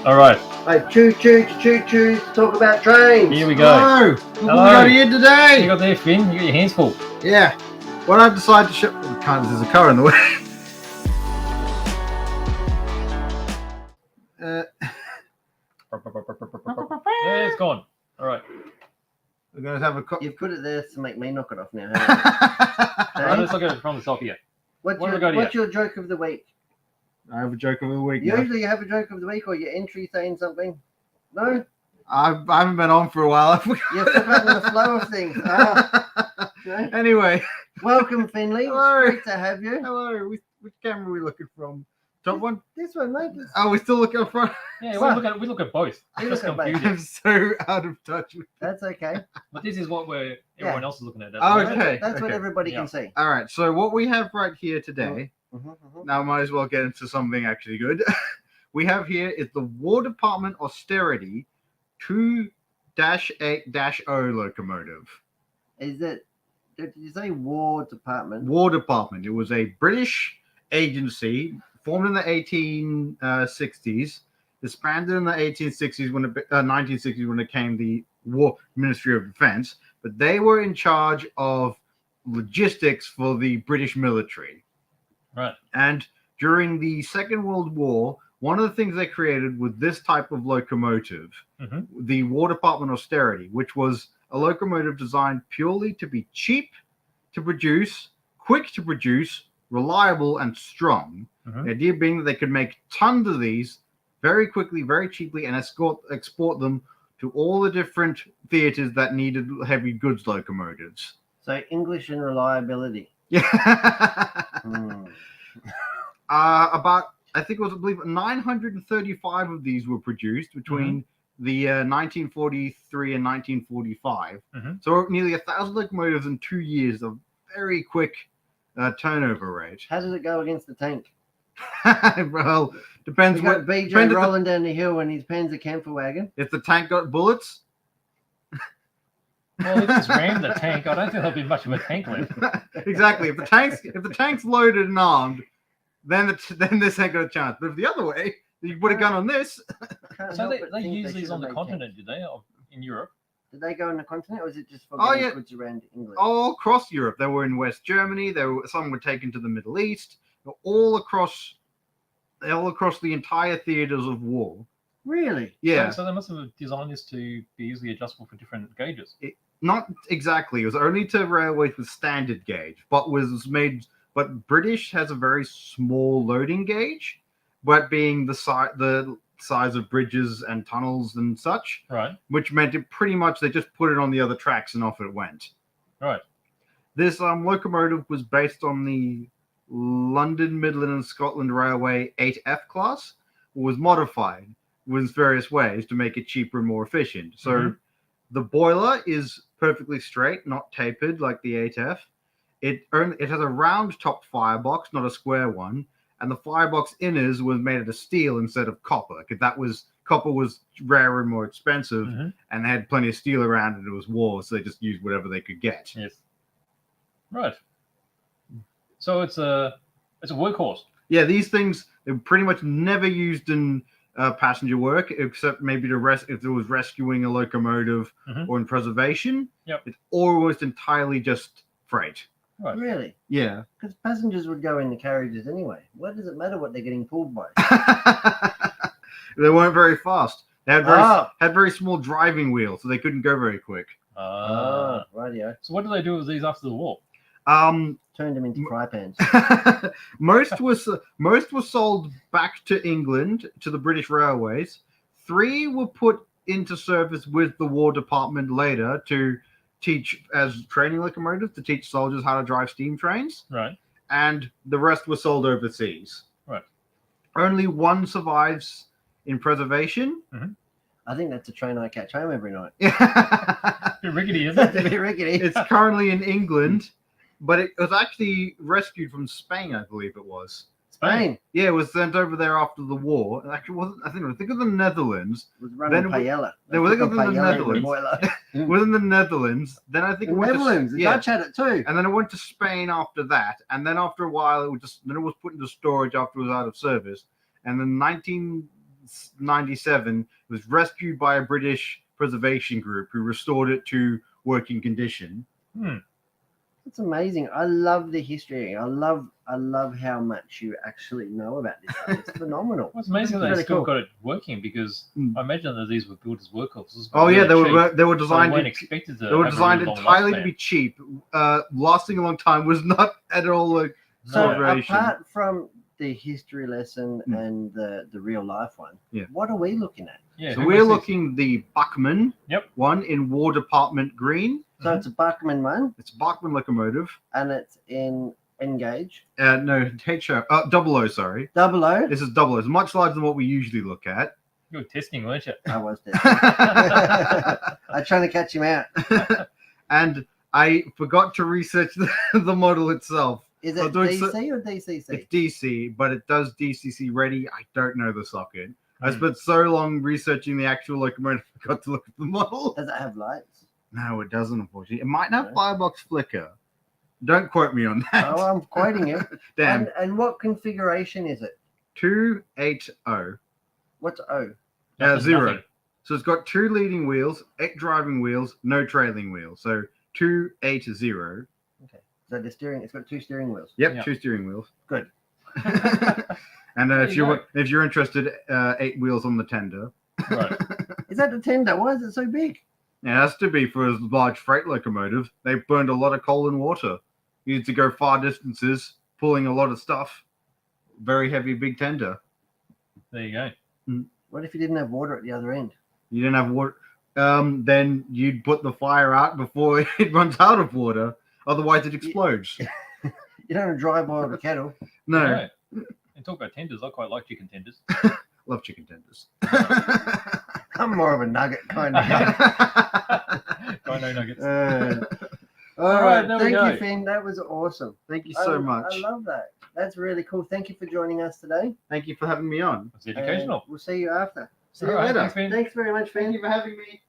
All right. Hey, choo-choo, talk about trains. Here we go. Hello. Look what we Hello. got here You today. got there, Finn. You got your hands full. Yeah. What I've decided to show... There's a car in the way. Yeah, it's gone. All right. We're going to have a... You've put it there to make me knock it off now. All right, let's look at it from the top here. What's What have we got here? your joke of the week? I have a joke of the week now. Usually you have a joke of the week or your entry saying something. No? I haven't been on for a while. You've forgotten the flow of things. Okay. Anyway. Welcome, Finley. Hello. It's great to have you. Hello. Which camera are we looking from? Top one? This one, mate. Oh, we're still looking up front. Yeah, Well, we look at both. we Just look at both. confusing. I'm so out of touch with That's okay. But this is what everyone else is looking at. Oh, Right? okay. That's what okay. everybody Yeah. can see. All right. So what we have right here today, Mhm. now I might as well get into something actually good. We have here is the War Department Austerity 2-8-0 locomotive. Is it? Did you say War Department? War Department. It was a British agency formed in the 1860s, disbanded in the 1960s when it came the War Ministry of Defense. But they were in charge of logistics for the British military. Right. And during the Second World War, one of the things they created was this type of locomotive, the War Department Austerity, which was a locomotive designed purely to be cheap to produce, quick to produce, reliable, and strong. The idea being that they could make tons of these very quickly, very cheaply, and export them to all the different theaters that needed heavy goods locomotives. So English and reliability. Yeah. Hmm. About, I think it was, I believe, 935 of these were produced between the 1943 and 1945. So nearly 1,000 locomotives in 2 years, a very quick turnover rate. How does it go against the tank? Well, depends We got what. BJ depends rolling down the hill and his pen's a camphor wagon. if the tank got bullets. Well, if it's rammed the tank, I don't think there'll be much of a tank left. Exactly. If the tank's loaded and armed, then this ain't got a chance. But if the other way, you put a gun on this. Can't So help they but think use should these have on the made continent, do they? In Europe? tanks. Did they go on the continent or is it just for Oh, getting yeah. goods around England? All across Europe. They were in West Germany. Some were taken to the Middle East. All across the entire theaters of war. Really? Yeah, So they must have designed this to be easily adjustable for different gauges. not exactly. It was only to railways with standard gauge, but British has a very small loading gauge, but being the size of bridges and tunnels and such, Right. which meant it pretty much they just put it on the other tracks and off it went. Right. This locomotive was based on the London, Midland, and Scotland Railway 8F class, was modified with various ways to make it cheaper and more efficient. So the boiler is perfectly straight, not tapered like the 8F. It has a round top firebox, not a square one, and the firebox inners was made out of steel instead of copper, because copper was rarer and more expensive, and they had plenty of steel around, and it was war, so they just used whatever they could get. Yes. Right. So it's a workhorse. Yeah, these things they were pretty much never used in passenger work, except maybe if there was rescuing a locomotive or in preservation. Yep. It's almost entirely just freight. Right. Really? Yeah. Because passengers would go in the carriages anyway. What does it matter what they're getting pulled by? They weren't very fast. They had Ah. had very small driving wheels, so they couldn't go very quick. Oh, rightio. So what do they do with these after the war? Turned them into fry pans. Most were sold back to England to the British Railways. 3 were put into service with the War Department later to teach as training locomotives to teach soldiers how to drive steam trains. Right. And the rest were sold overseas. Right. Only 1 survives in preservation. I think that's a train I catch home every night. Bit rickety, isn't That's it? a bit rickety. It's currently in England, but it was actually rescued from Spain, I believe it was. Spain. Yeah, it was sent over there after the war. It actually wasn't. I think of the Netherlands. It was running Then we- paella. they were took thinking a of the paella in the Netherlands. boiler. Within the Netherlands. Then I think The it went to- Netherlands. The yeah, Dutch had it too. and then it went to Spain after that. And then after a while, it was put into storage after it was out of service. And then 1897. It was rescued by a British preservation group who restored it to working condition. It's amazing. I love the history. I love how much you actually know about this stuff. It's phenomenal. Well, it's amazing It's they really still cool. got it working because I imagine that these were built as workhorses. Oh yeah, they were They designed. weren't expected to. They were have a designed really long entirely to lifespan. be cheap. Lasting a long time was not at all a So consideration. apart from the history lesson Mm. and the real life one, Yeah. what are we looking at? Yeah, So who we're was this? looking the Bachmann one in War Department green. So it's a Bachmann one, It's a Bachmann locomotive. and it's in N-gauge. No, double O, sorry. 00. This is double O. It's much larger than what we usually look at. You were testing, weren't you? I was there. I'm trying to catch him out. And I forgot to research the model itself. Is I'll it do it so- DC or DCC? It's DC, but it does DCC ready. I don't know the socket. I spent so long researching the actual locomotive, I forgot to look at the model. Does it have lights? No, it doesn't, unfortunately. It might have No. firebox flicker. Don't quote me on that. Oh, I'm quoting you. Damn. And what configuration is it? 280. What's O? Nothing, 0. nothing. So it's got 2 leading wheels, 8 driving wheels, no trailing wheels. So 280. So the steering, it's got 2 steering wheels. Yep, Yeah. 2 steering wheels. Good. And There if you you're go. if you're interested, 8 wheels on the tender. Right. Is that the tender? Why is it so big? It has to be for a large freight locomotive. They burned a lot of coal and water. You need to go far distances, pulling a lot of stuff. Very heavy, big tender. There you go. What if you didn't have water at the other end? You didn't have water. Then you'd put the fire out before it runs out of water. Otherwise, it explodes. You don't have to dry boil the kettle. No, Yeah. And talk about tenders. I quite like chicken tenders. love chicken tenders. I'm more of a nugget kind of guy. I know nuggets. All right, right. there we Thank go. you, Finn. That was awesome. Thank you so I much. love that. That's really cool. Thank you for joining us today. Thank you for having me on. It's educational. And we'll see you after. See you All right, later. thanks, Finn. Thanks very much, Finn. Thank you for having me.